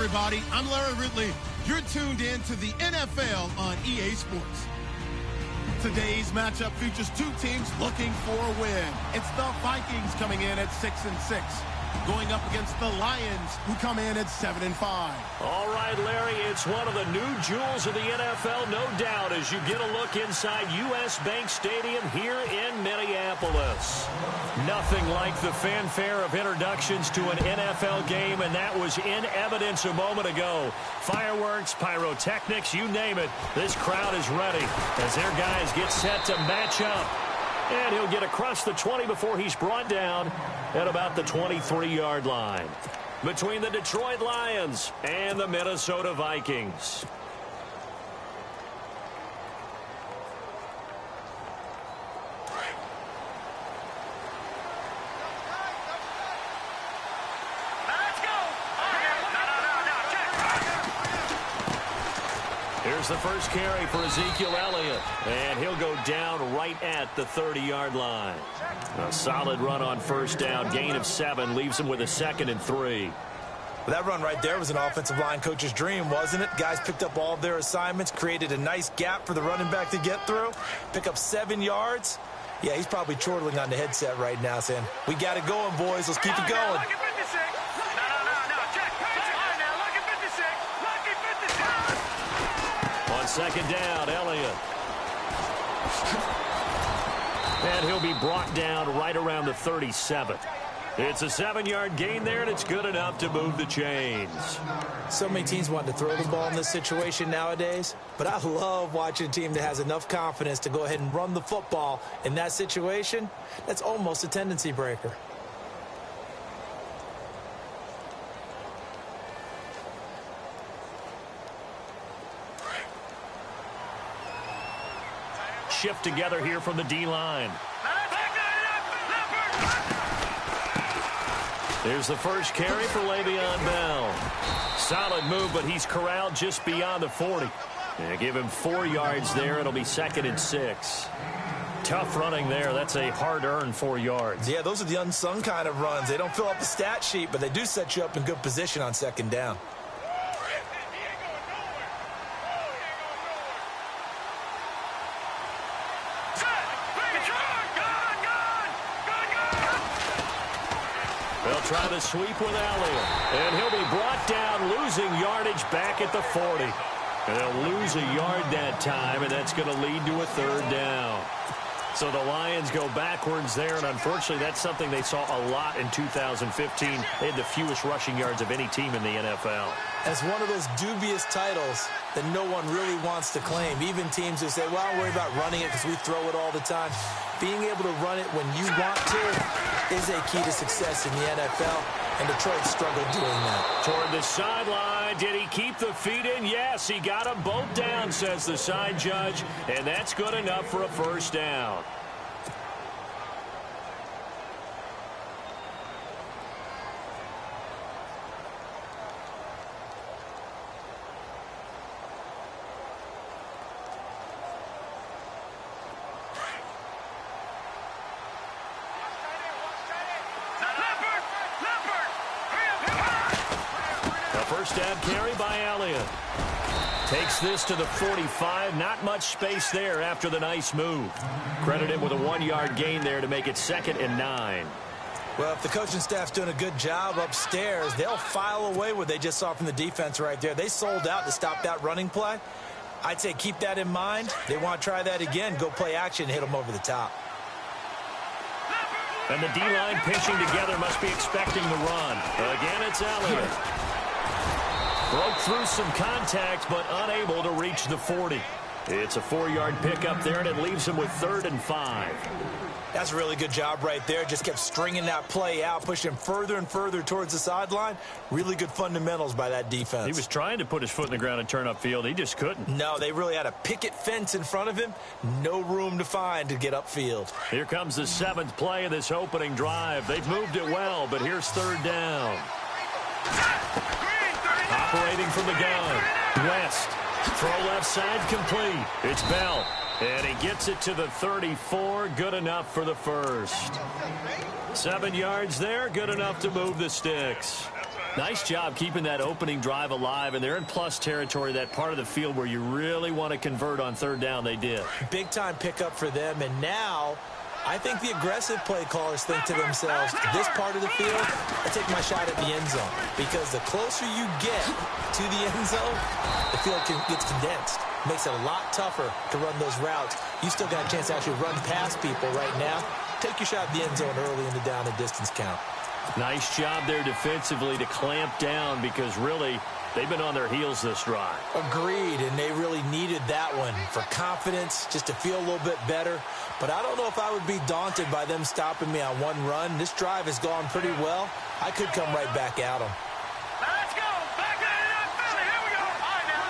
everybody. I'm Larry Ridley. You're tuned in to the NFL on EA Sports. Today's matchup features two teams looking for a win. It's the Vikings coming in at 6-6, going up against the Lions, who come in at 7-5. All right, Larry, it's one of the new jewels of the NFL, no doubt, as you get a look inside U.S. Bank Stadium here in Minneapolis. Nothing like the fanfare of introductions to an NFL game, and that was in evidence a moment ago. Fireworks, pyrotechnics, you name it. This crowd is ready as their guys get set to match up. And he'll get across the 20 before he's brought down at about the 23-yard line. Between the Detroit Lions and the Minnesota Vikings. Here's the first carry for Ezekiel Elliott, and he'll go down right at the 30-yard line. A solid run on first down, gain of 7, leaves him with a 2nd and 3. Well, that run right there was an offensive line coach's dream, wasn't it? Guys picked up all of their assignments, created a nice gap for the running back to get through, pick up 7 yards. Yeah, he's probably chortling on the headset right now saying, we got it going, boys. Let's keep it going. On second down, Elliott. And he'll be brought down right around the 37. It's a 7-yard gain there, and it's good enough to move the chains. So many teams want to throw the ball in this situation nowadays, but I love watching a team that has enough confidence to go ahead and run the football in that situation. That's almost a tendency breaker. Shift together here from the D-line. There's the first carry for Le'Veon Bell. Solid move, but he's corralled just beyond the 40. And give him 4 yards there. It'll be 2nd and 6. Tough running there. That's a hard-earned 4 yards. Yeah, those are the unsung kind of runs. They don't fill up the stat sheet, but they do set you up in good position on second down. They'll try to sweep with Elliott. And he'll be brought down, losing yardage back at the 40. And they'll lose a yard that time, and that's going to lead to a 3rd down. So the Lions go backwards there, and unfortunately that's something they saw a lot in 2015. They had the fewest rushing yards of any team in the NFL. It's one of those dubious titles that no one really wants to claim. Even teams who say, well, I don't worry about running it because we throw it all the time. Being able to run it when you want to is a key to success in the NFL, and Detroit struggled doing that. Toward the sideline, did he keep the feet in? Yes, he got them both down, says the side judge, and that's good enough for a 1st down. First down carry by Elliott. Takes this to the 45. Not much space there after the nice move. Credited with a 1-yard gain there to make it 2nd and 9. Well, if the coaching staff's doing a good job upstairs, they'll file away what they just saw from the defense right there. They sold out to stop that running play. I'd say keep that in mind. They want to try that again. Go play action, hit them over the top. And the D-line pinching together must be expecting the run. Again, it's Elliott. Broke through some contact, but unable to reach the 40. It's a 4-yard pickup there, and it leaves him with 3rd and 5. That's a really good job right there. Just kept stringing that play out, pushing him further and further towards the sideline. Really good fundamentals by that defense. He was trying to put his foot in the ground and turn upfield. He just couldn't. No, they really had a picket fence in front of him. No room to find to get upfield. Here comes the 7th play of this opening drive. They've moved it well, but here's 3rd down. Operating from the gun. West. Throw left side complete. It's Bell. And he gets it to the 34. Good enough for the 1st. 7 yards there. Good enough to move the sticks. Nice job keeping that opening drive alive, and they're in plus territory, that part of the field where you really want to convert on third down. They did. Big-time pickup for them, and now I think the aggressive play callers think to themselves, this part of the field, I take my shot at the end zone, because the closer you get to the end zone, the field gets condensed. Makes it a lot tougher to run those routes. You still got a chance to actually run past people right now. Take your shot at the end zone early in the down and distance count. Nice job there defensively to clamp down, because really they've been on their heels this drive. Agreed, and they really needed that one for confidence, just to feel a little bit better. But I don't know if I would be daunted by them stopping me on one run. This drive has gone pretty well. I could come right back at them. Let's go. Back in the Philly. Here we go. All right, now.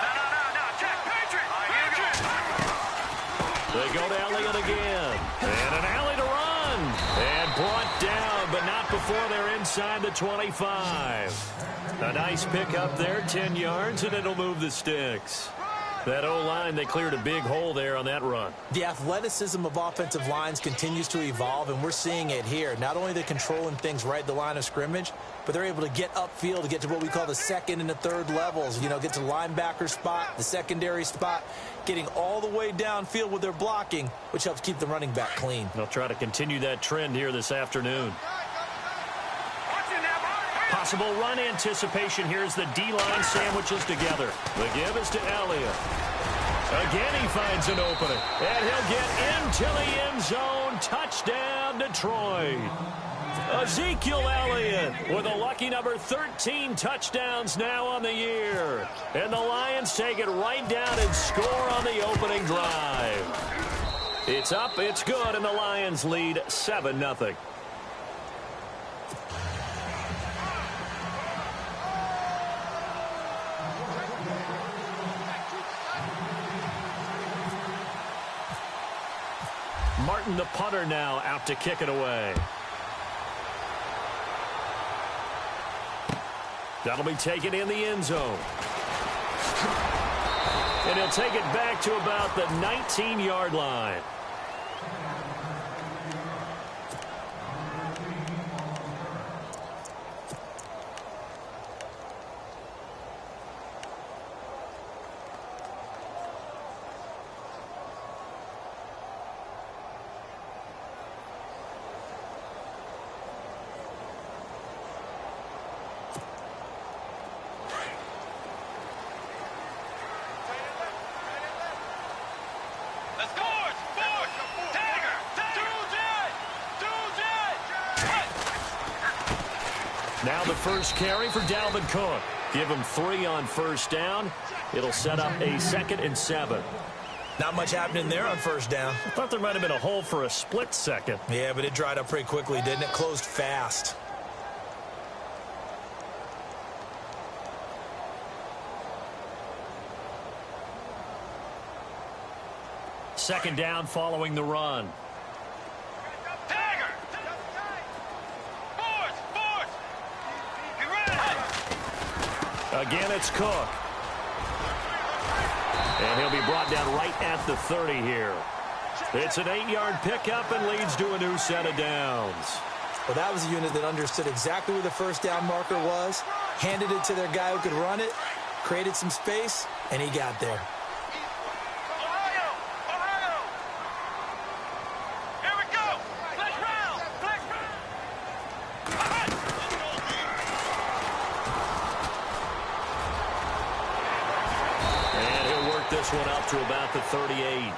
No. Check. Patriot. Here we go. They go to Elliott again. And an alley to run. And brought down, but not before they're inside the 25. A nice pickup there, 10 yards, and it'll move the sticks. That O-line, they cleared a big hole there on that run. The athleticism of offensive lines continues to evolve, and we're seeing it here. Not only are they controlling things right at the line of scrimmage, but they're able to get upfield to get to what we call the second and the third levels. You know, get to the linebacker spot, the secondary spot, getting all the way downfield with their blocking, which helps keep the running back clean. They'll try to continue that trend here this afternoon. Possible run anticipation. Here's the D-line sandwiches together. The give is to Elliott. Again, he finds an opening. And he'll get into the end zone. Touchdown, Detroit. Ezekiel Elliott with a lucky number 13 touchdowns now on the year. And the Lions take it right down and score on the opening drive. It's up, it's good, and the Lions lead 7-0. Martin, the punter, now out to kick it away. That'll be taken in the end zone. And he'll take it back to about the 19-yard line. Now the first carry for Dalvin Cook. Give him 3 on first down. It'll set up a 2nd and 7. Not much happening there on first down. I thought there might have been a hole for a split second. Yeah, but it dried up pretty quickly, didn't it? Closed fast. Second down following the run. Again, it's Cook. And he'll be brought down right at the 30 here. It's an 8-yard pickup and leads to a new set of downs. Well, that was a unit that understood exactly where the first down marker was, handed it to their guy who could run it, created some space, and he got there. This one up to about the 38.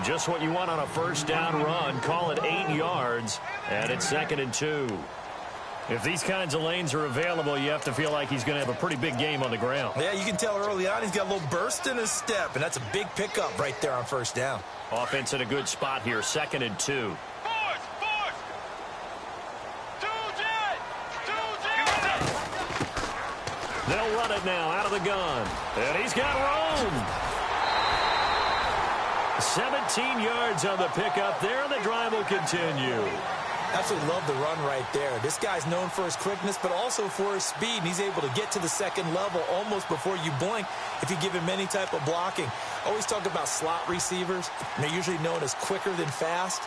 Just what you want on a first down run. Call it 8 yards, and it's 2nd and 2. If these kinds of lanes are available, you have to feel like he's going to have a pretty big game on the ground. Yeah, you can tell early on he's got a little burst in his step, and that's a big pickup right there on first down. Offense in a good spot here, 2nd and 2. They'll run it now out of the gun. And he's got room. 17 yards on the pickup there, and the drive will continue. Absolutely love the run right there. This guy's known for his quickness, but also for his speed. And he's able to get to the second level almost before you blink if you give him any type of blocking. Always talk about slot receivers, and they're usually known as quicker than fast.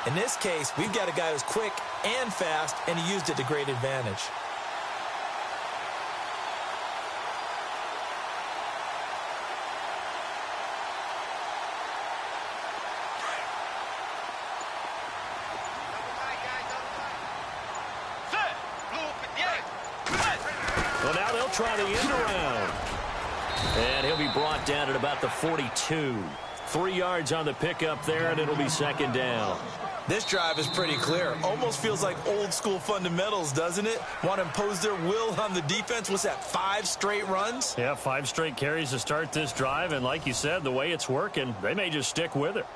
In this case, we've got a guy who's quick and fast, and he used it to great advantage. Well, now they'll try the end around. And he'll be brought down at about the 42. 3 yards on the pickup there, and it'll be second down. This drive is pretty clear. Almost feels like old school fundamentals, doesn't it? Want to impose their will on the defense. What's that, 5 straight runs? Yeah, 5 straight carries to start this drive. And like you said, the way it's working, they may just stick with it.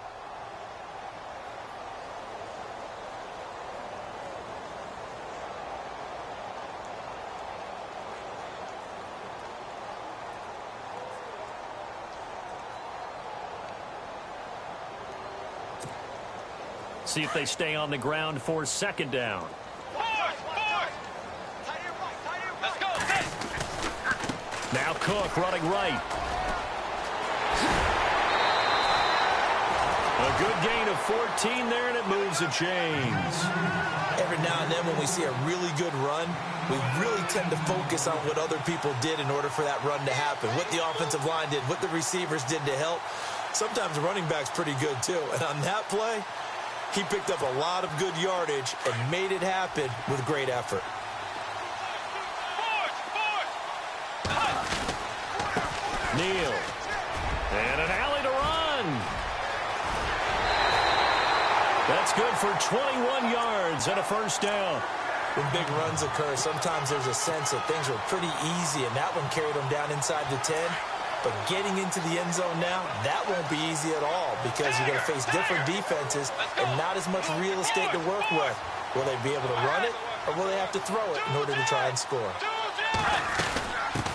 See if they stay on the ground for second down. Let's go. Now Cook running right. A good gain of 14 there, and it moves the chains. Every now and then when we see a really good run, we really tend to focus on what other people did in order for that run to happen. What the offensive line did, what the receivers did to help. Sometimes the running back's pretty good too. And on that play, he picked up a lot of good yardage and made it happen with great effort. Neal. And an alley to run. That's good for 21 yards and a first down. When big runs occur, sometimes there's a sense that things were pretty easy, and that one carried them down inside the 10. But getting into the end zone now, that won't be easy at all because you're going to face different defenses and not as much real estate to work with. Will they be able to run it, or will they have to throw it in order to try and score?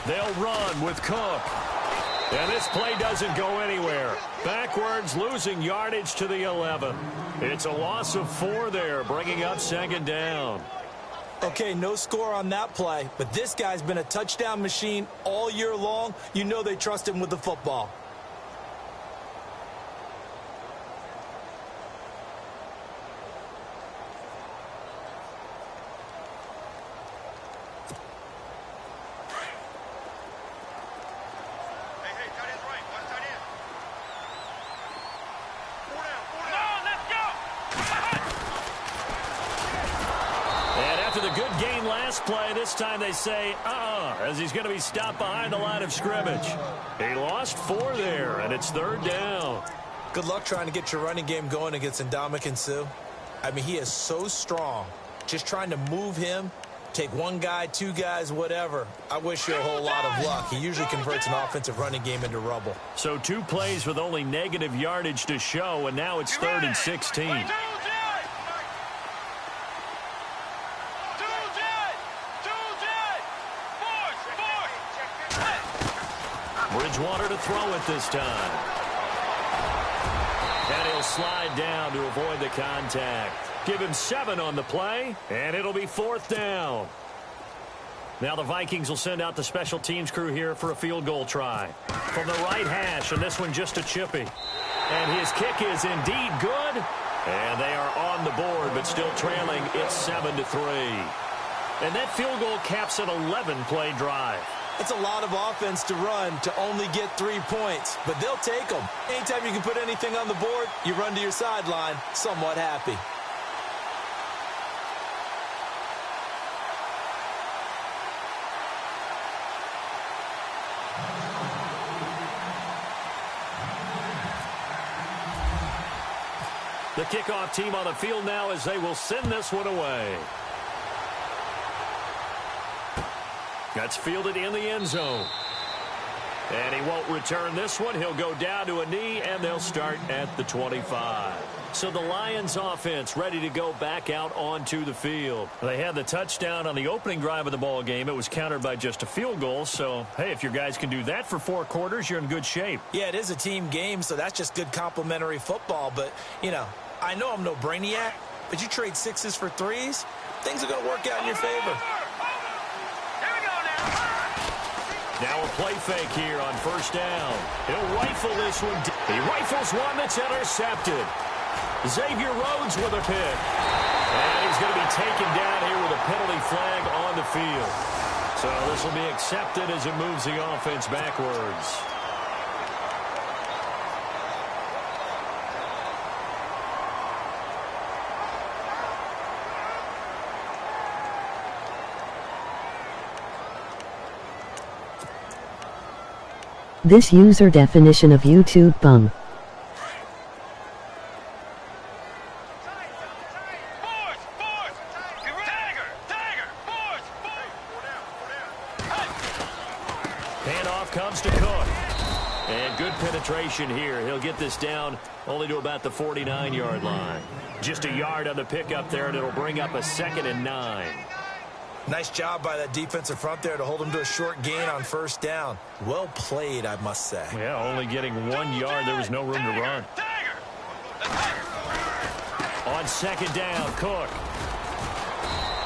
They'll run with Cook. And this play doesn't go anywhere. Backwards, losing yardage to the 11. It's a loss of 4 there, bringing up second down. Okay, no score on that play, but this guy's been a touchdown machine all year long. You know they trust him with the football. Play. This time they say, as he's going to be stopped behind the line of scrimmage. He lost 4 there, and it's third down. Good luck trying to get your running game going against Ndamukong Suh. I mean, he is so strong. Just trying to move him, take 1 guy, 2 guys, whatever. I wish you a whole lot of luck. He usually converts an offensive running game into rubble. So 2 plays with only negative yardage to show, and now it's 3rd and 16. Bridgewater to throw it this time. And he'll slide down to avoid the contact. Give him 7 on the play, and it'll be 4th down. Now the Vikings will send out the special teams crew here for a field goal try. From the right hash, and this one just a chippy. And his kick is indeed good. And they are on the board, but still trailing. It's 7-3. And that field goal caps an 11-play drive. It's a lot of offense to run to only get 3 points, but they'll take them. Anytime you can put anything on the board, you run to your sideline somewhat happy. The kickoff team on the field now as they will send this one away. That's fielded in the end zone. And he won't return this one. He'll go down to a knee, and they'll start at the 25. So the Lions offense ready to go back out onto the field. They had the touchdown on the opening drive of the ball game. It was countered by just a field goal. So, hey, if your guys can do that for 4 quarters, you're in good shape. Yeah, it is a team game, so that's just good complimentary football. But, you know, I know I'm no brainiac, but you trade 6s for 3s, things are going to work out in your favor. Now a play fake here on first down. He'll rifle this one. He rifles one that's intercepted. Xavier Rhodes with a pick. And he's going to be taken down here with a penalty flag on the field. So this will be accepted as it moves the offense backwards. This user definition of YouTube bum. Handoff comes to Cook. And good penetration here. He'll get this down only to about the 49-yard line. Just a yard on the pickup there, and it'll bring up a 2nd and 9. Nice job by that defensive front there to hold him to a short gain on first down. Well played, I must say. Yeah, only getting 1 yard. There was no room to run. On 2nd down, Cook.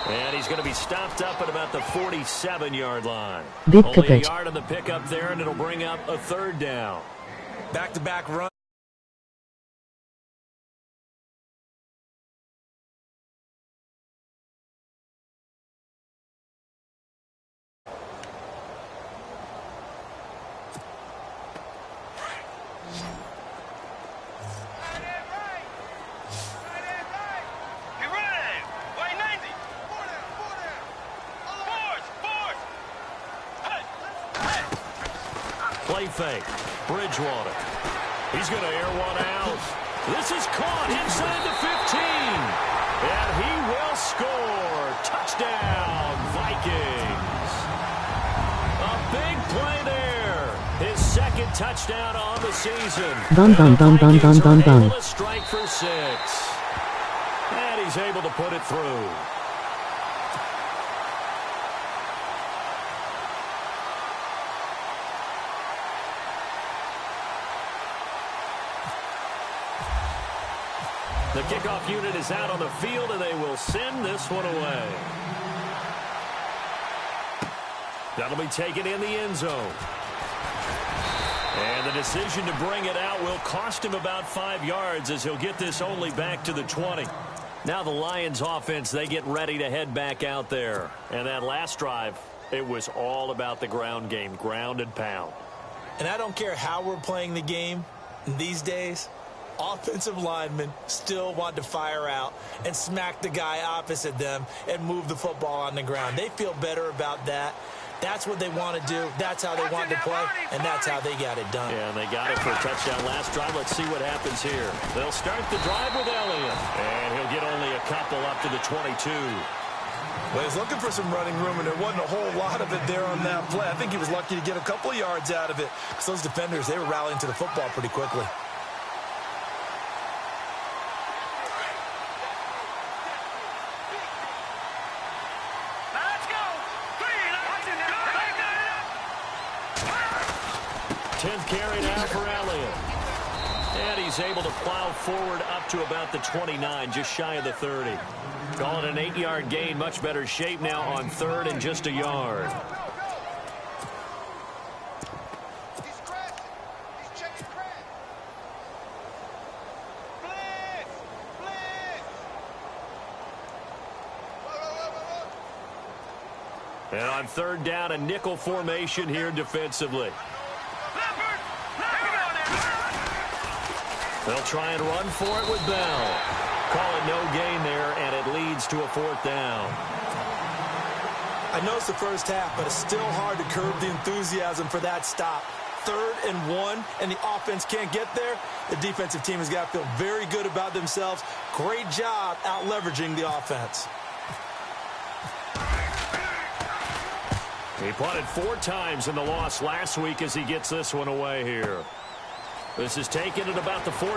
And he's going to be stopped up at about the 47-yard line. Only a yard on the pickup there, and it'll bring up a 3rd down. Back-to-back run. Play fake. Bridgewater. He's going to air one out. This is caught inside the 15. And he will score. Touchdown, Vikings. A big play there. His 2nd touchdown on the season. Able to strike for 6. And he's able to put it through. The kickoff unit is out on the field, and they will send this one away. That'll be taken in the end zone. And the decision to bring it out will cost him about 5 yards as he'll get this only back to the 20. Now the Lions offense, they get ready to head back out there. And that last drive, it was all about the ground game, ground and pound. And I don't care how we're playing the game these days. Offensive linemen still want to fire out and smack the guy opposite them and move the football on the ground. They feel better about that. That's what they want to do. That's how they want to play, and that's how they got it done. Yeah, and they got it for a touchdown last drive. Let's see what happens here. They'll start the drive with Elliott, and he'll get only a couple up to the 22. Well, he's looking for some running room, and there wasn't a whole lot of it there on that play. I think he was lucky to get a couple of yards out of it because those defenders, they were rallying to the football pretty quickly. Carry now for Elliott. And he's able to plow forward up to about the 29, just shy of the 30. Call it an 8-yard gain, much better shape now on 3rd and just a yard. And on 3rd down, a nickel formation here defensively. They'll try and run for it with Bell. Call it no gain there, and it leads to a 4th down. I know it's the first half, but it's still hard to curb the enthusiasm for that stop. 3rd and 1, and the offense can't get there. The defensive team has got to feel very good about themselves. Great job out leveraging the offense. He punted 4 times in the loss last week as he gets this one away here. This is taken at about the 14.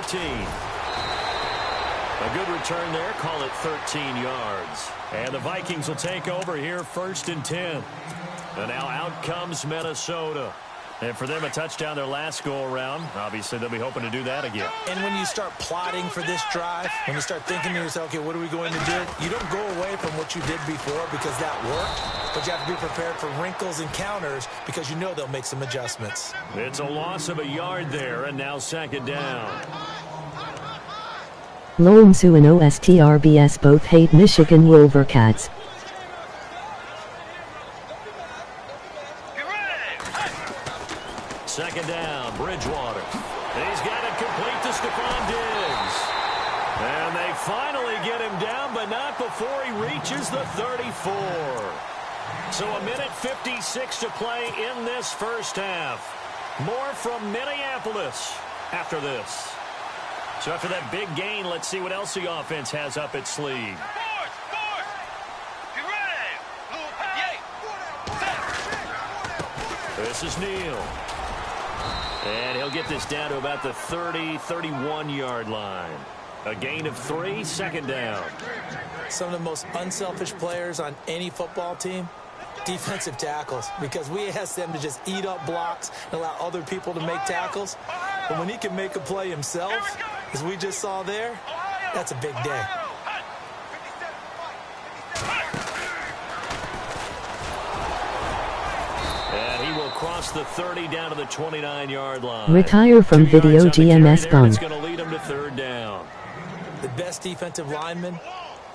A good return there. Call it 13 yards. And the Vikings will take over here 1st and 10. And now out comes Minnesota. And for them, a touchdown their last go-around. Obviously, they'll be hoping to do that again. And when you start plotting for this drive, when you start thinking to yourself, okay, what are we going to do? You don't go away from what you did before because that worked, but you have to be prepared for wrinkles and counters because you know they'll make some adjustments. It's a loss of a yard there, and now 2nd down. Loamsu and OSTRBS both hate Michigan Wolvercats. Second down, Bridgewater. He's got it complete to Stephon Diggs. And they finally get him down, but not before he reaches the 34. So a minute 56 to play in this first half. More from Minneapolis after this. So after that big gain, let's see what else the offense has up its sleeve. This is Neal. And he'll get this down to about the 30, 31-yard line. A gain of 3, second down. Some of the most unselfish players on any football team, defensive tackles, because we ask them to just eat up blocks and allow other people to make tackles. But when he can make a play himself, as we just saw there, that's a big day. And he will cross the 30 down to the 29-yard line. Retire from video GMS gun. It's going to lead him to third down. The best defensive linemen,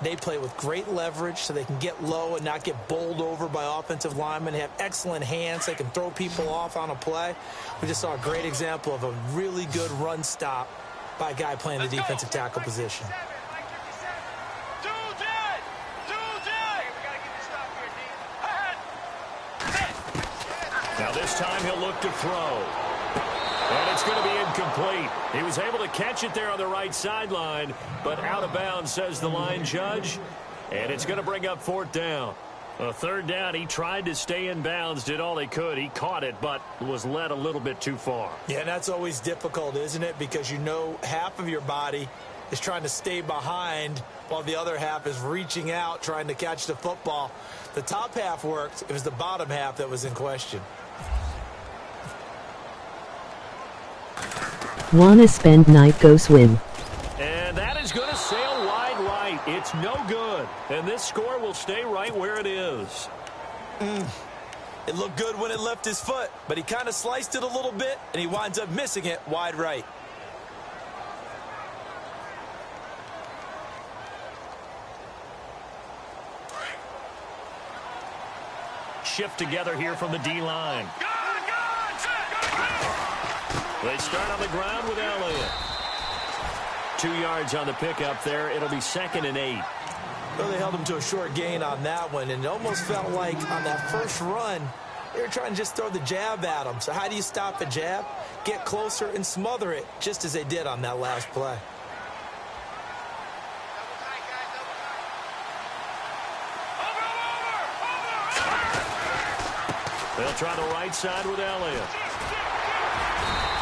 they play with great leverage so they can get low and not get bowled over by offensive linemen. They have excellent hands. They can throw people off on a play. We just saw a great example of a really good run stop by a guy playing the defensive tackle position. Now this time he'll look to throw. And it's going to be incomplete. He was able to catch it there on the right sideline, but out of bounds, says the line judge. And it's going to bring up fourth down. A third down, he tried to stay in bounds, did all he could. He caught it, but was led a little bit too far. Yeah, and that's always difficult, isn't it? Because you know half of your body is trying to stay behind while the other half is reaching out, trying to catch the football. The top half worked. It was the bottom half that was in question. Wanna spend night, go swim. And that is going to sail wide right. It's no good. And this score will stay right where it is. It looked good when it left his foot, but he kind of sliced it a little bit, and he winds up missing it wide right. Shift together here from the D-line. They start on the ground with Elliott. 2 yards on the pickup there. It'll be 2nd and 8. Well, they held him to a short gain on that one, and it almost felt like on that first run, they were trying to just throw the jab at him. So how do you stop a jab? Get closer and smother it, just as they did on that last play. They'll try the right side with Elliott.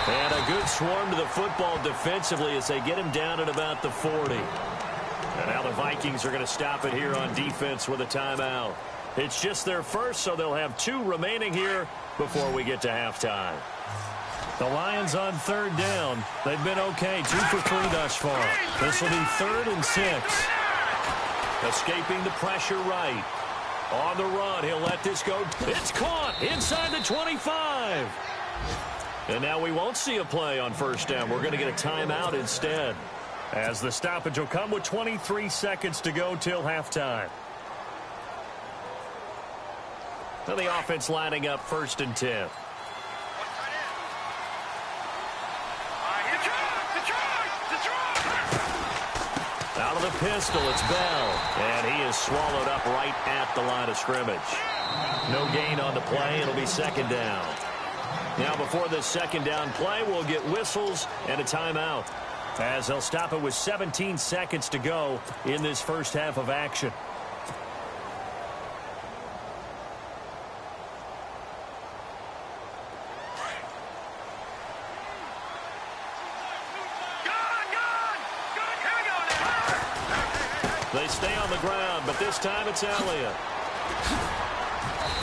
And a good swarm to the football defensively as they get him down at about the 40. And now the Vikings are going to stop it here on defense with a timeout. It's just their first, so they'll have 2 remaining here before we get to halftime. The Lions on third down. They've been okay, 2 for 3 thus far. This will be 3rd and 6. Escaping the pressure right. On the run, he'll let this go. It's caught inside the 25. And now we won't see a play on first down. We're going to get a timeout instead, as the stoppage will come with 23 seconds to go till halftime. Now the offense lining up 1st and 10. Out of the pistol, it's Bell. And he is swallowed up right at the line of scrimmage. No gain on the play. It'll be 2nd down. Now before this 2nd down play, we'll get whistles and a timeout, as they'll stop it with 17 seconds to go in this first half of action. They stay on the ground, but this time it's Elliott.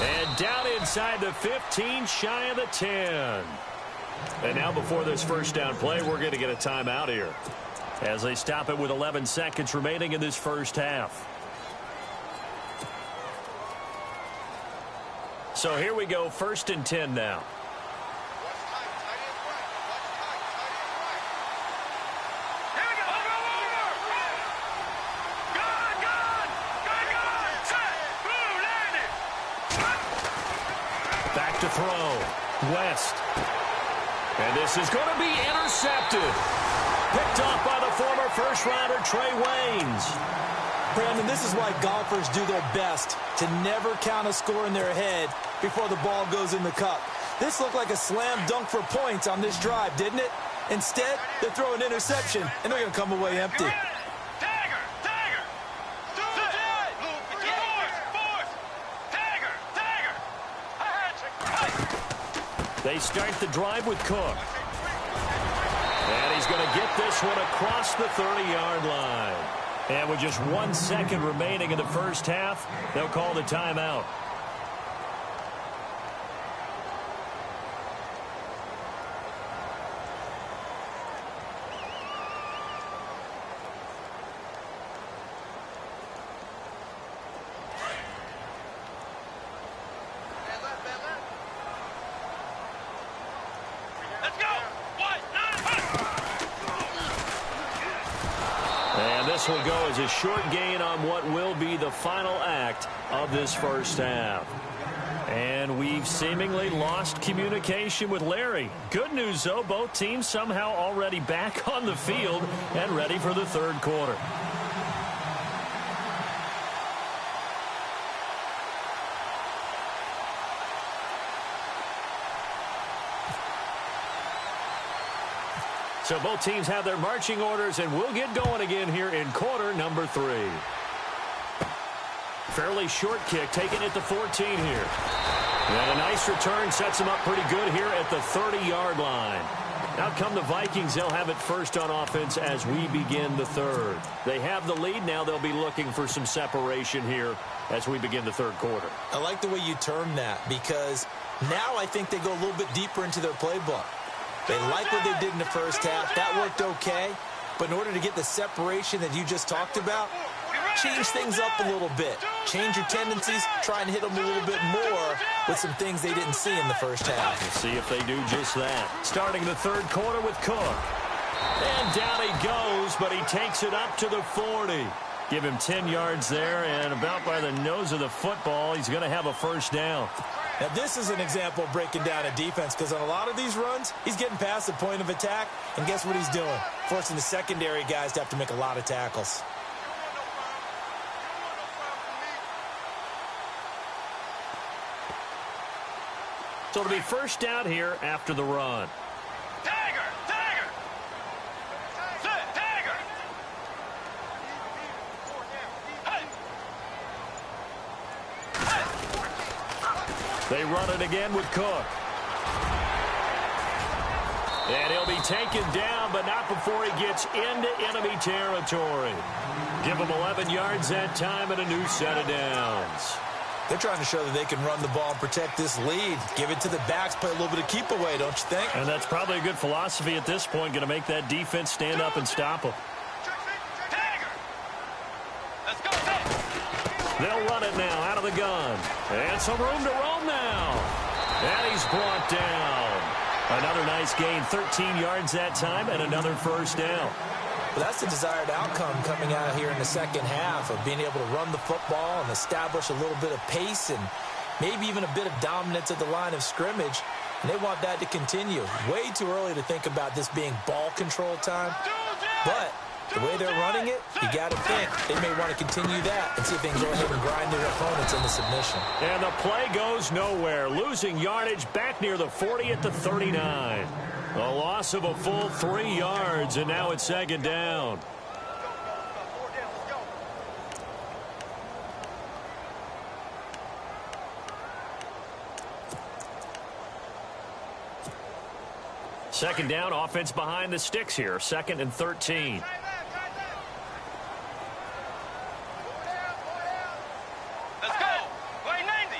And down inside the 15, shy of the 10. And now before this first down play, we're going to get a timeout here, as they stop it with 11 seconds remaining in this first half. So here we go, 1st and 10 now. Back to throw. West. And this is going to be intercepted. Picked off by the former first-rounder Trey Waynes. Brandon, this is why golfers do their best to never count a score in their head before the ball goes in the cup. This looked like a slam dunk for points on this drive, didn't it? Instead, they throw an interception, and they're going to come away empty. Dagger! Dagger! Force! Dagger! Dagger! They start the drive with Cook. And he's going to get this one across the 30-yard line. And with just 1 second remaining in the first half, they'll call the timeout. This will go as a short gain on what will be the final act of this first half. And we've seemingly lost communication with Larry. Good news, though, both teams somehow already back on the field and ready for the third quarter. So both teams have their marching orders, and we'll get going again here in quarter number 3. Fairly short kick, taken at the 14 here. And a nice return sets them up pretty good here at the 30-yard line. Out come the Vikings. They'll have it first on offense as we begin the third. They have the lead. Now they'll be looking for some separation here as we begin the third quarter. I like the way you term that, because now I think they go a little bit deeper into their playbook. They like what they did in the first half. That worked okay. But in order to get the separation that you just talked about, change things up a little bit. Change your tendencies. Try and hit them a little bit more with some things they didn't see in the first half. We'll see if they do just that. Starting the third quarter with Cook. And down he goes, but he takes it up to the 40. Give him 10 yards there, and about by the nose of the football, he's going to have a first down. Now, this is an example of breaking down a defense, because on a lot of these runs, he's getting past the point of attack, and guess what he's doing? Forcing the secondary guys to have to make a lot of tackles. So it'll be first down here after the run. Dagger! Dagger! Dagger! They run it again with Cook. And he'll be taken down, but not before he gets into enemy territory. Give him 11 yards that time and a new set of downs. They're trying to show that they can run the ball and protect this lead. Give it to the backs, play a little bit of keep away, don't you think? And that's probably a good philosophy at this point, going to make that defense stand up and stop them. Let's go. They'll run it now out of the gun. And some room to roam now. And he's brought down. Another nice gain, 13 yards that time, and another first down. Well, that's the desired outcome coming out here in the second half, of being able to run the football and establish a little bit of pace and maybe even a bit of dominance at the line of scrimmage. And they want that to continue. Way too early to think about this being ball control time. But the way they're running it, you got to think they may want to continue that and see if they can go ahead and grind their opponents into submission. And the play goes nowhere. Losing yardage back near the 40 at the 39. A loss of a full 3 yards, and now it's second down. Second down, offense behind the sticks here. 2nd and 13. Let's go. Play 90.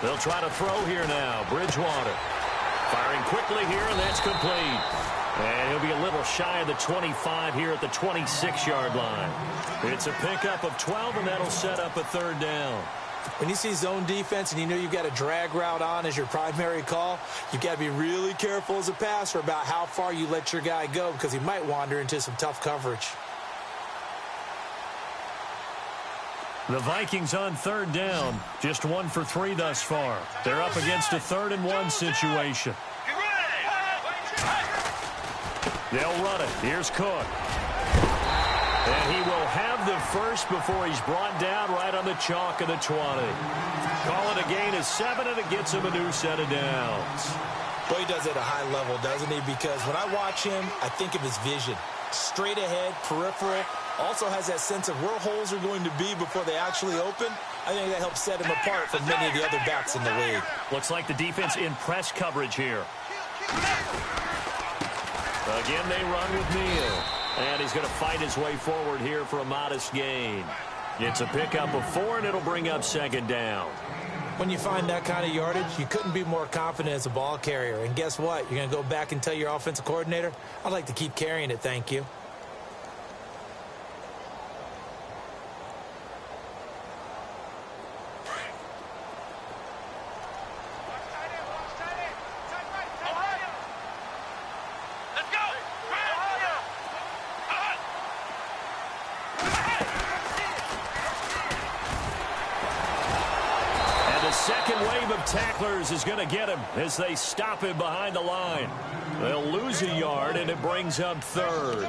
They'll try to throw here now. Bridgewater firing quickly here, and that's complete. And he'll be a little shy of the 25 here at the 26-yard line. It's a pickup of 12, and that'll set up a third down. When you see zone defense and you know you've got a drag route on as your primary call, you've got to be really careful as a passer about how far you let your guy go, because he might wander into some tough coverage. The Vikings on third down, just 1 for 3 thus far. They're up against a 3rd and 1 situation. They'll run it. Here's Cook. And he will have the first before he's brought down right on the chalk of the 20. Call it a gain of 7, and it gets him a new set of downs. Well, he does it at a high level, doesn't he? Because when I watch him, I think of his vision. Straight ahead, peripheral. Also has that sense of where holes are going to be before they actually open. I think that helps set him apart from many of the other backs in the league. Looks like the defense in press coverage here. Again, they run with Neal. And he's going to fight his way forward here for a modest gain. It's a pickup of 4, and it'll bring up second down. When you find that kind of yardage, you couldn't be more confident as a ball carrier. And guess what? You're going to go back and tell your offensive coordinator, I'd like to keep carrying it, thank you. Tacklers is going to get him as they stop him behind the line. They'll lose a yard, and it brings up third.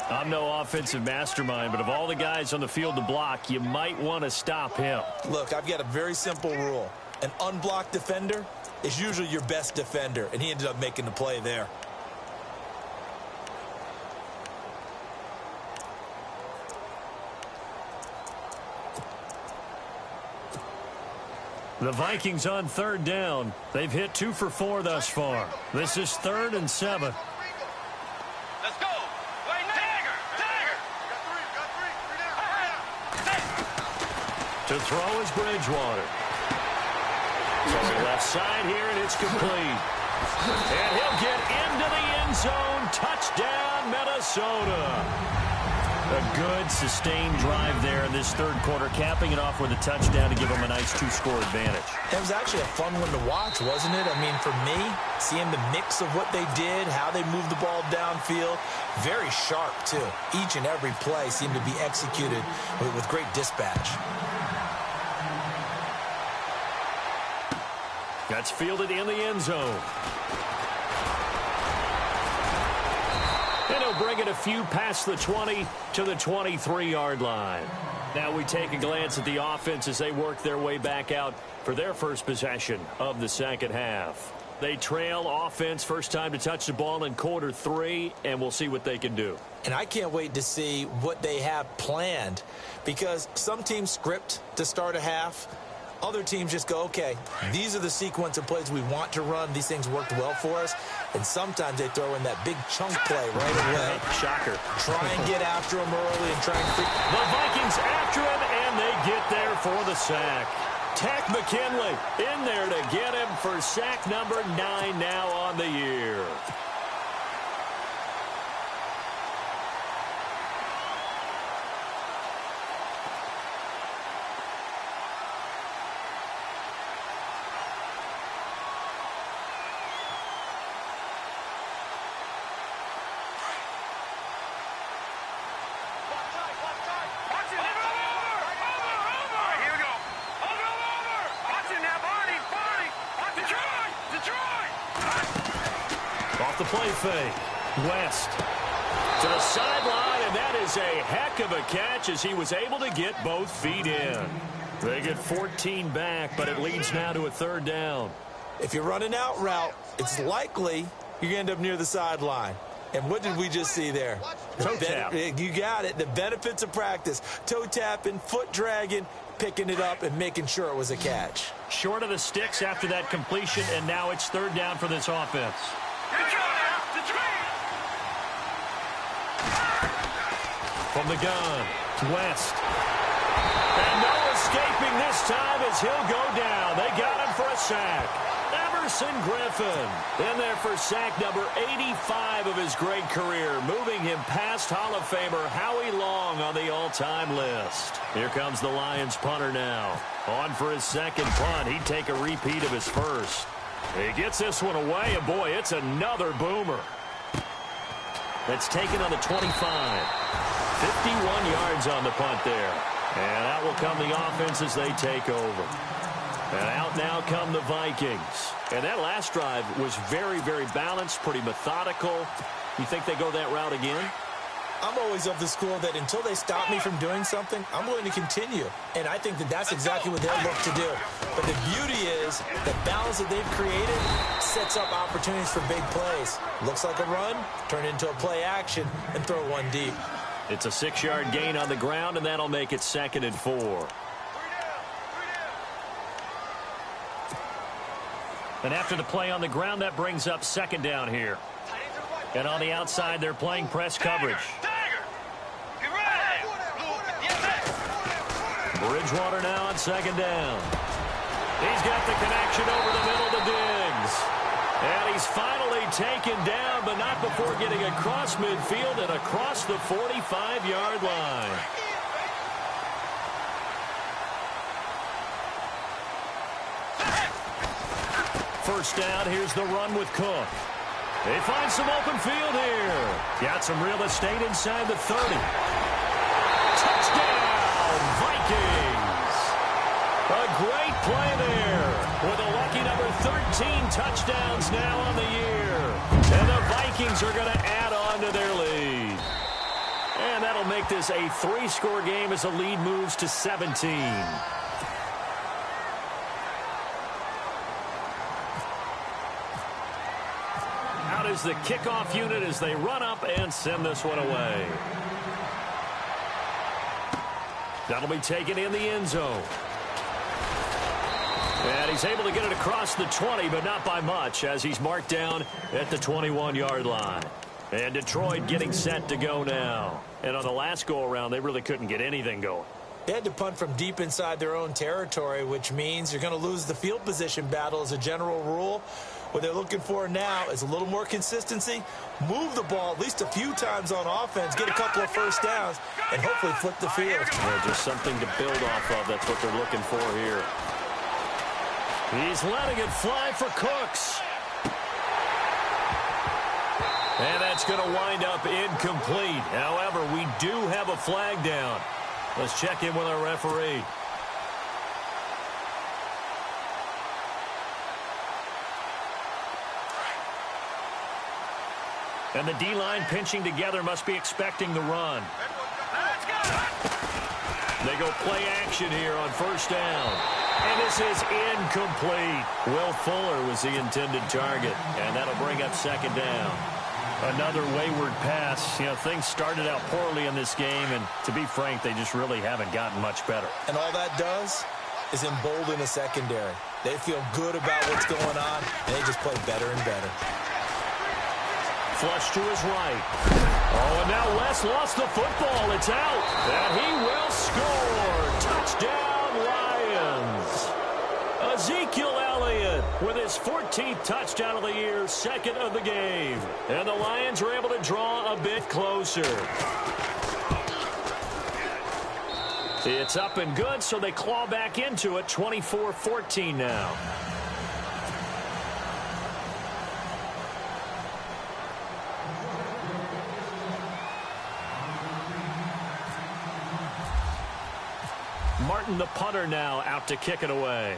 I'm no offensive mastermind, but of all the guys on the field to block, you might want to stop him. Look, I've got a very simple rule. An unblocked defender is usually your best defender, and he ended up making the play there. The Vikings on third down. They've hit 2 for 4 thus far. This is 3rd and 7. Let's go. Wait, dagger. To throw is Bridgewater. From the left side here, and it's complete. And he'll get into the end zone. Touchdown, Minnesota. A good, sustained drive there in this third quarter, capping it off with a touchdown to give them a nice 2-score advantage. It was actually a fun one to watch, wasn't it? I mean, for me, seeing the mix of what they did, how they moved the ball downfield, very sharp, too. Each and every play seemed to be executed with great dispatch. That's fielded in the end zone. And he'll bring it a few past the 20 to the 23-yard line. Now we take a glance at the offense as they work their way back out for their first possession of the second half. They trail offense first time to touch the ball in quarter 3, and we'll see what they can do. And I can't wait to see what they have planned, because some teams script to start a half. Other teams just go, okay, these are the sequence of plays we want to run. These things worked well for us. And sometimes they throw in that big chunk play right away. Shocker. Try and get after him early and try and... The Vikings after him, and they get there for the sack. Tech McKinley in there to get him for sack number 9 now on the year. The play fake. West to the sideline, and that is a heck of a catch as he was able to get both feet in. They get 14 back, but it leads now to a third down. If you're running out route, it's likely you're going to end up near the sideline. And what did we just see there? Toe tap. You got it. The benefits of practice. Toe tapping, foot dragging, picking it up, and making sure it was a catch. Short of the sticks after that completion, and now it's third down for this offense. From the gun, West. And no escaping this time as he'll go down. They got him for a sack. Everson Griffin in there for sack number 85 of his great career, moving him past Hall of Famer Howie Long on the all-time list. Here comes the Lions punter now. On for his second punt. He'd take a repeat of his first. He gets this one away, and boy, it's another boomer. That's taken on the 25. 51 yards on the punt there. And out will come the offense as they take over. And out now come the Vikings. And that last drive was very, very balanced, pretty methodical. You think they go that route again? I'm always of the school that until they stop me from doing something, I'm going to continue. And I think that that's exactly what they'll look to do. But the beauty is the balance that they've created sets up opportunities for big plays. Looks like a run, turn into a play action, and throw one deep. It's a 6-yard gain on the ground, and that'll make it 2nd and 4. And after the play on the ground, that brings up 2nd down here. And on the outside, they're playing press coverage. Bridgewater now on 2nd down. He's got the connection over the middle to Diggs. And he's finally taken down, but not before getting across midfield and across the 45-yard line. First down, here's the run with Cook. They find some open field here. Got some real estate inside the 30. Touchdown, Vikings. A great play there with a lucky number 13 touchdowns now on the year. And the Vikings are going to add on to their lead. And that'll make this a 3-score game as the lead moves to 17. Is the kickoff unit as they run up and send this one away. That'll be taken in the end zone. And he's able to get it across the 20, but not by much, as he's marked down at the 21-yard line. And Detroit getting set to go now. And on the last go-around, they really couldn't get anything going. They had to punt from deep inside their own territory, which means you're going to lose the field position battle as a general rule. What they're looking for now is a little more consistency, move the ball at least a few times on offense, get a couple of first downs, and hopefully flip the field. Yeah, just something to build off of. That's what they're looking for here. He's letting it fly for Cooks. And that's going to wind up incomplete. However, we do have a flag down. Let's check in with our referee. And the D-line pinching together must be expecting the run. They go play action here on first down. And this is incomplete. Will Fuller was the intended target. And that'll bring up 2nd down. Another wayward pass. You know, things started out poorly in this game, and to be frank, they just really haven't gotten much better. And all that does is embolden the secondary. They feel good about what's going on, and they just play better and better. Flush to his right. Oh, and now West lost the football. It's out. And he will score. Touchdown, Lions. Ezekiel Elliott with his 14th touchdown of the year, 2nd of the game. And the Lions were able to draw a bit closer. It's up and good, so they claw back into it, 24-14 now. Martin, the punter, now out to kick it away.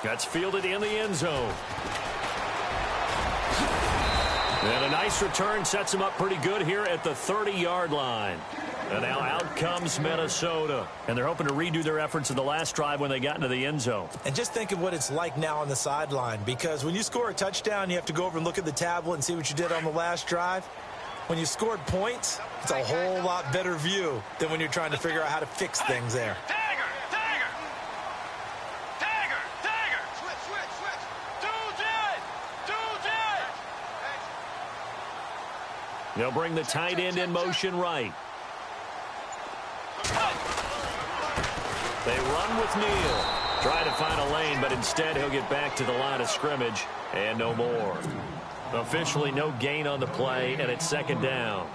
That's fielded in the end zone. And a nice return sets him up pretty good here at the 30-yard line. And now out comes Minnesota. And they're hoping to redo their efforts in the last drive when they got into the end zone. And just think of what it's like now on the sideline, because when you score a touchdown, you have to go over and look at the tablet and see what you did on the last drive. When you scored points, it's a whole lot better view than when you're trying to figure out how to fix things there. They'll bring the tight end in motion right. They run with Neal. Try to find a lane, but instead he'll get back to the line of scrimmage and no more. Officially no gain on the play, and it's 2nd down.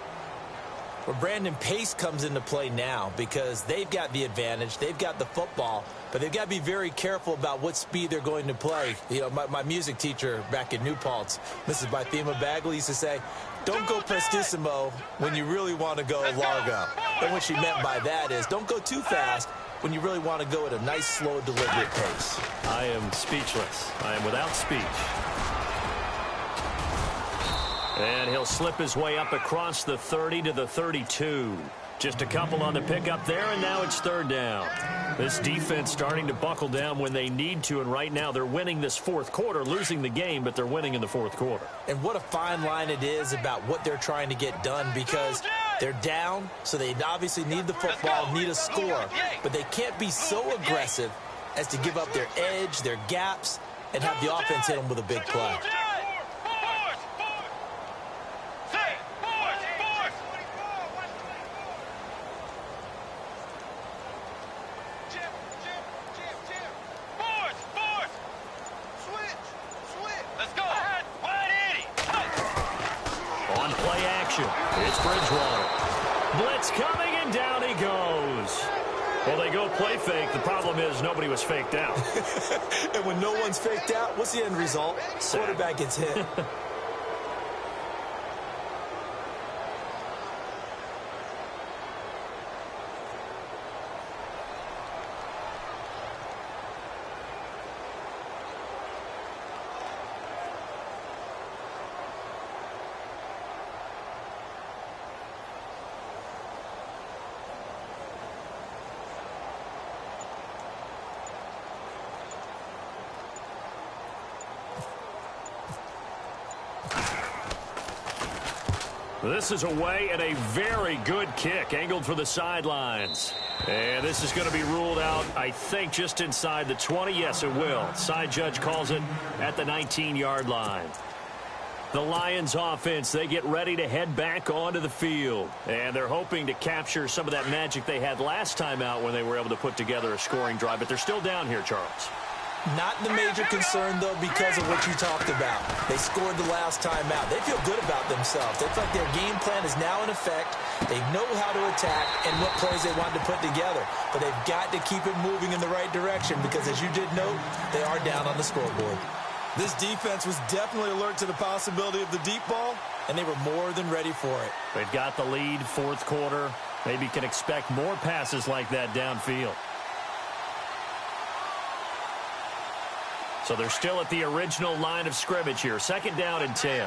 Well, Brandon, pace comes into play now because they've got the advantage. They've got the football, but they've got to be very careful about what speed they're going to play. You know, my music teacher back in New Paltz, Mrs. Bythema Bagley, used to say, don't go prestissimo when you really want to go largo. And what she meant by that is don't go too fast when you really want to go at a nice, slow, deliberate pace. I am speechless. I am without speech. And he'll slip his way up across the 30 to the 32. Just a couple on the pickup there, and now it's third down. This defense starting to buckle down when they need to, and right now they're winning this fourth quarter, losing the game, but they're winning in the fourth quarter. And what a fine line it is about what they're trying to get done, because they're down, so they obviously need the football, need a score, but they can't be so aggressive as to give up their edge, their gaps, and have the offense hit them with a big play. It's Bridgewater. Blitz coming, and down he goes. Well, they go play fake. The problem is nobody was faked out. And when no one's faked out, what's the end result? Quarterback gets hit. This is away and a very good kick, angled for the sidelines. And this is going to be ruled out, I think, just inside the 20. Yes, it will. Side judge calls it at the 19-yard line. The Lions offense, they get ready to head back onto the field. And they're hoping to capture some of that magic they had last time out when they were able to put together a scoring drive. But they're still down here, Charles. Not the major concern, though, because of what you talked about. They scored the last time out. They feel good about themselves. They feel like their game plan is now in effect. They know how to attack and what plays they want to put together. But they've got to keep it moving in the right direction because, as you did note, they are down on the scoreboard. This defense was definitely alert to the possibility of the deep ball, and they were more than ready for it. They've got the lead, fourth quarter. Maybe can expect more passes like that downfield. So they're still at the original line of scrimmage here. Second down and 10.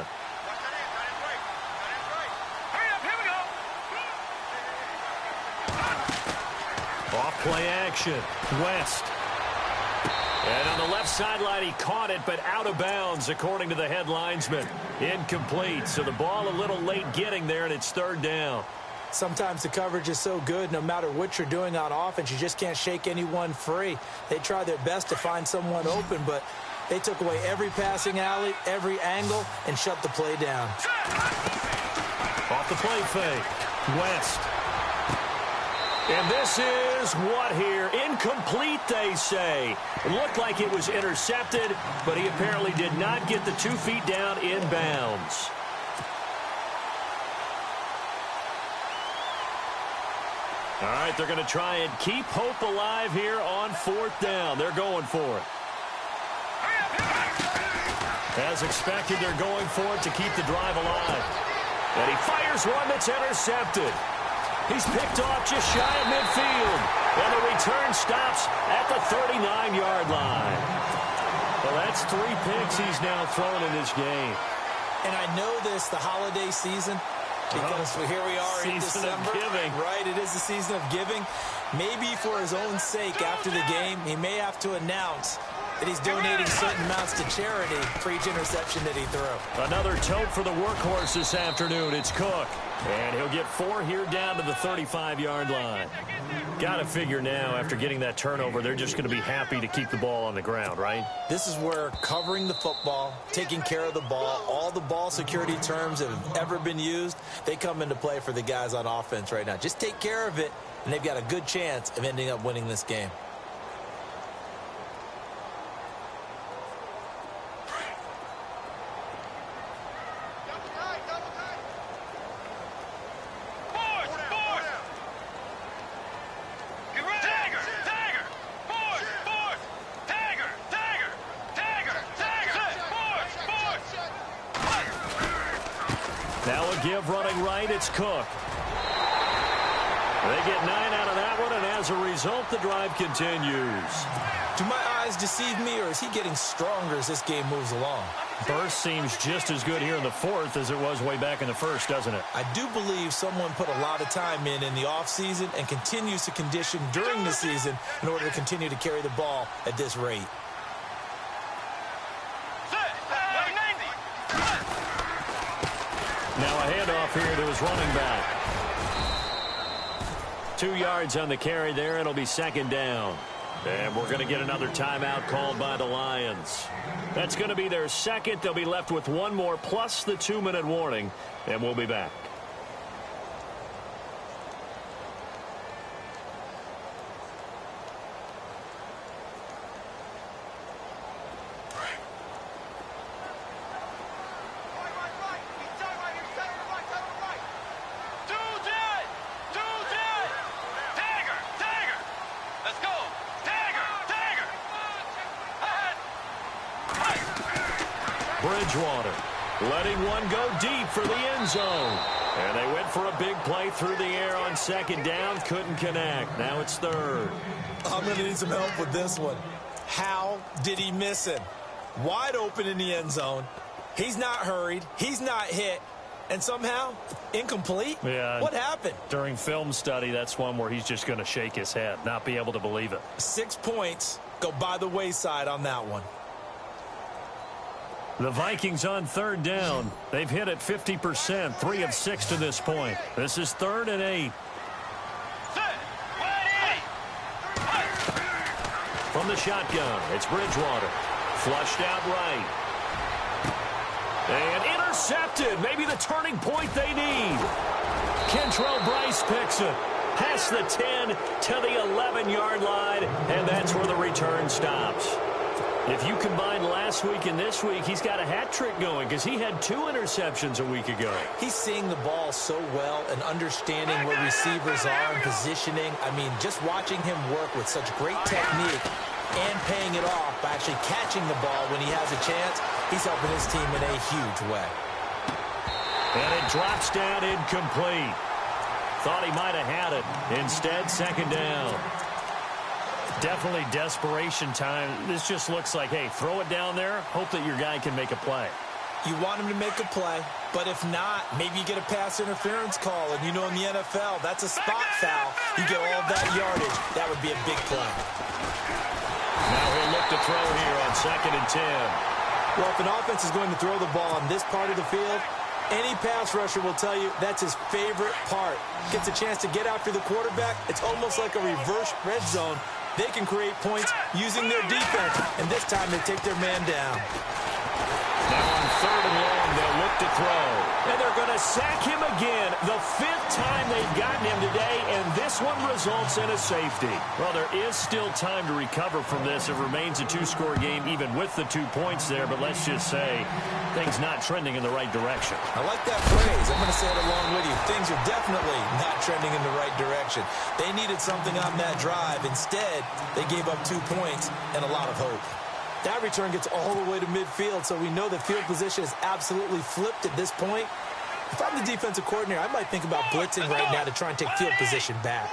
Off play action. West. And on the left sideline, he caught it, but out of bounds, according to the head linesman. Incomplete. So the ball a little late getting there, and it's third down. Sometimes the coverage is so good, no matter what you're doing on offense, you just can't shake anyone free. They try their best to find someone open, but they took away every passing alley, every angle, and shut the play down. Off the play fake. West. And this is what here? Incomplete, they say. It looked like it was intercepted, but he apparently did not get the 2 feet down in bounds. All right, they're going to try and keep hope alive here on fourth down. They're going for it. As expected, they're going for it to keep the drive alive. And he fires one that's intercepted. He's picked off just shy of midfield. And the return stops at the 39-yard line. Well, that's 3 picks he's now thrown in this game. And I know this, the holiday season, because here we are in December. Season of giving. Right, it is the season of giving. Maybe for his own sake after the game, he may have to announce that he's donating certain amounts to charity for each interception that he threw. Another tote for the workhorse this afternoon. It's Cook. And he'll get 4 here down to the 35-yard line. Got to figure now, after getting that turnover, they're just going to be happy to keep the ball on the ground, right? This is where covering the football, taking care of the ball, all the ball security terms that have ever been used, they come into play for the guys on offense right now. Just take care of it, and they've got a good chance of ending up winning this game. Now a give running right, it's Cook. They get 9 out of that one, and as a result, the drive continues. Do my eyes deceive me, or is he getting stronger as this game moves along? Burst seems just as good here in the fourth as it was way back in the first, doesn't it? I do believe someone put a lot of time in the offseason and continues to condition during the season in order to continue to carry the ball at this rate. Now a handoff here to his running back. 2 yards on the carry there. It'll be second down. And we're going to get another timeout called by the Lions. That's going to be their second. They'll be left with one more plus the 2-minute warning. And we'll be back. Bridgewater letting one go deep for the end zone. And they went for a big play through the air on second down. Couldn't connect. Now it's third. I'm going to need some help with this one. How did he miss him? Wide open in the end zone. He's not hurried. He's not hit. And somehow, incomplete? Yeah. What happened? During film study, that's one where he's just going to shake his head, not be able to believe it. 6 points go by the wayside on that one. The Vikings on third down. They've hit it 50%, 3 of 6 to this point. This is 3rd and 8. From the shotgun, it's Bridgewater. Flushed out right. And intercepted. Maybe the turning point they need. Kentrell Bryce picks it. Past the 10 to the 11-yard line, and that's where the return stops. If you combine last week and this week, he's got a hat trick going because he had 2 interceptions a week ago. He's seeing the ball so well and understanding where receivers are and positioning. I mean, just watching him work with such great technique and paying it off by actually catching the ball when he has a chance, he's helping his team in a huge way. And it drops down incomplete. Thought he might have had it. Instead, second down. Definitely desperation time. This just looks like, hey, throw it down there, hope that your guy can make a play. You want him to make a play, but if not, maybe you get a pass interference call, and you know in the NFL, that's a spot foul. You get all that yardage. That would be a big play. Now he'll look to throw here on 2nd and 10. Well, if an offense is going to throw the ball on this part of the field, any pass rusher will tell you that's his favorite part. Gets a chance to get after the quarterback. It's almost like a reverse red zone. They can create points using their defense, and this time they take their man down. Now on 3rd and long, they'll look to throw. And they're going to sack him again. The 5th time they've gotten him today, and this one results in a safety. Well, there is still time to recover from this. It remains a 2-score game, even with the 2 points there. But let's just say things not trending in the right direction. I like that phrase. I'm going to say it along with you. Things are definitely not trending in the right direction. They needed something on that drive. Instead, they gave up 2 points and a lot of hope. That return gets all the way to midfield, so we know the field position is absolutely flipped at this point. If I'm the defensive coordinator, I might think about blitzing right now to try and take field position back.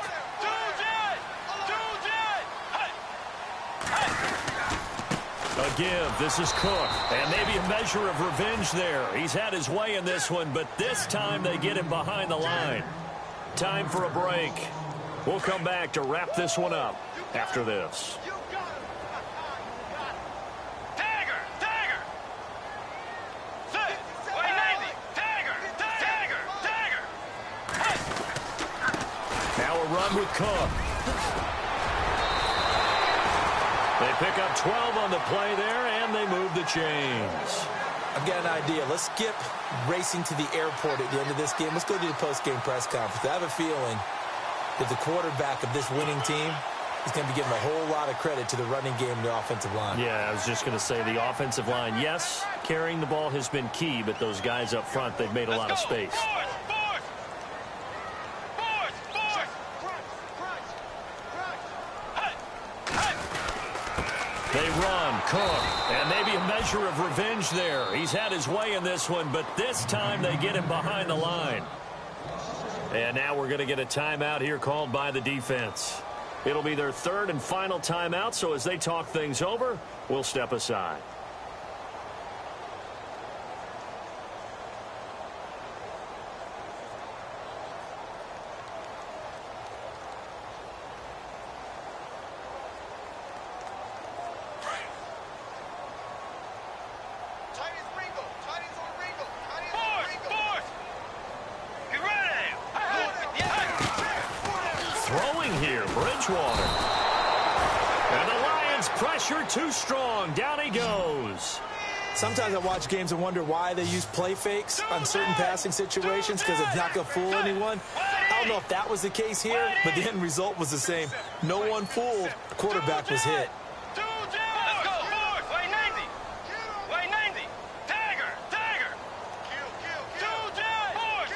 A give. This is Cook. And maybe a measure of revenge there. He's had his way in this one, but this time they get him behind the line. Time for a break. We'll come back to wrap this one up after this. Run with Cook. They pick up 12 on the play there, and they move the chains. I've got an idea. Let's skip racing to the airport at the end of this game. Let's go to the post-game press conference. I have a feeling that the quarterback of this winning team is going to be giving a whole lot of credit to the running game and the offensive line. Yeah, I was just going to say the offensive line. Yes, carrying the ball has been key, but those guys up front, they've made a lot of space. They run, Cook, and maybe a measure of revenge there. He's had his way in this one, but this time they get him behind the line. And now we're going to get a timeout here called by the defense. It'll be their 3rd and final timeout, so as they talk things over, we'll step aside. here. Bridgewater. And the Lions pressure too strong. Down he goes. Sometimes I watch games and wonder why they use play fakes on certain passing situations because it's not going to fool anyone. I don't know if that was the case here, but the end result was the same. No one fooled. The quarterback was hit. Let's go, forward. Way 90. Way 90. Dagger. Dagger. Forward. Forward.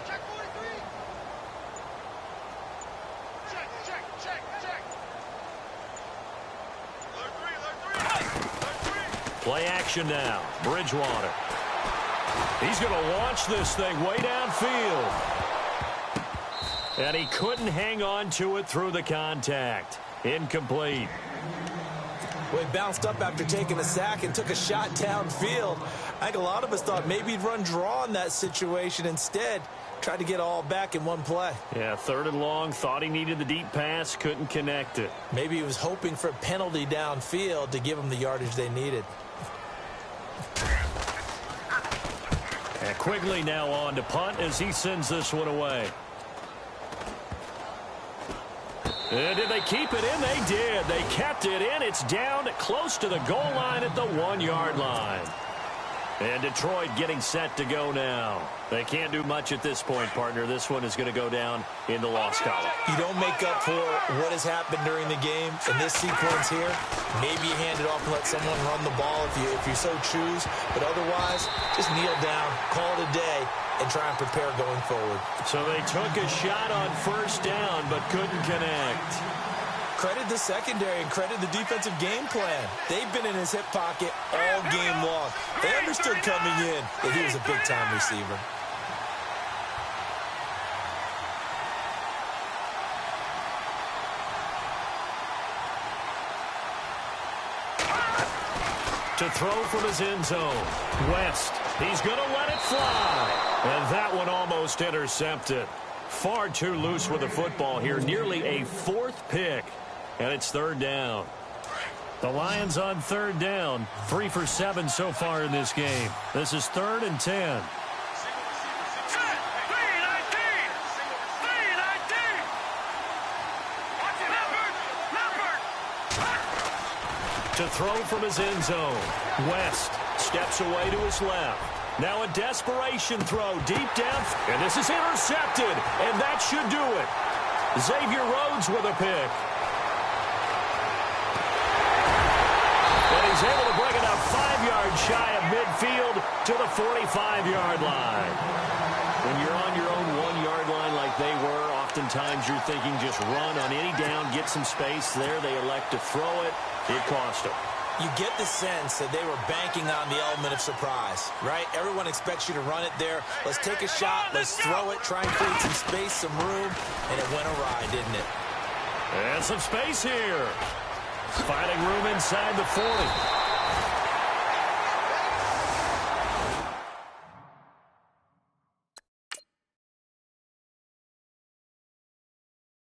Check 43. Check. Alert 3. Play action now. Bridgewater. He's going to launch this thing way downfield. And he couldn't hang on to it through the contact. Incomplete. Well, he bounced up after taking a sack and took a shot downfield. I think a lot of us thought maybe he'd run draw in that situation. Instead, tried to get all back in one play. Yeah, 3rd and long. Thought he needed the deep pass. Couldn't connect it. Maybe he was hoping for a penalty downfield to give him the yardage they needed. And Quigley now on to punt as he sends this one away. And did they keep it in? They did. They kept it in. It's down close to the goal line at the 1-yard line. And Detroit getting set to go now. They can't do much at this point, partner. This one is going to go down in the loss column. You don't make up for what has happened during the game in this sequence here. Maybe you hand it off and let someone run the ball if you so choose. But otherwise, just kneel down, call it a day, and try and prepare going forward. So they took a shot on 1st down but couldn't connect. Credit the secondary and credit the defensive game plan. They've been in his hip pocket all game long. They understood coming in that he was a big-time receiver. To throw from his end zone. West. He's going to let it fly. And that one almost intercepted. Far too loose with the football here. Nearly a 4th pick. And it's 3rd down. The Lions on 3rd down. 3 for 7 so far in this game. This is 3rd and 10. To throw from his end zone. West steps away to his left. Now a desperation throw deep down. And this is intercepted. And that should do it. Xavier Rhodes with a pick. And he's able to bring it up 5 yards shy of midfield to the 45-yard line. When you're on your own 1-yard line like they were, oftentimes you're thinking just run on any down, get some space there. They elect to throw it. It cost them. You get the sense that they were banking on the element of surprise, right? Everyone expects you to run it there. Let's take a shot. Let's throw it. Try and create some space, some room. And it went awry, didn't it? And some space here. Finding room inside the 40.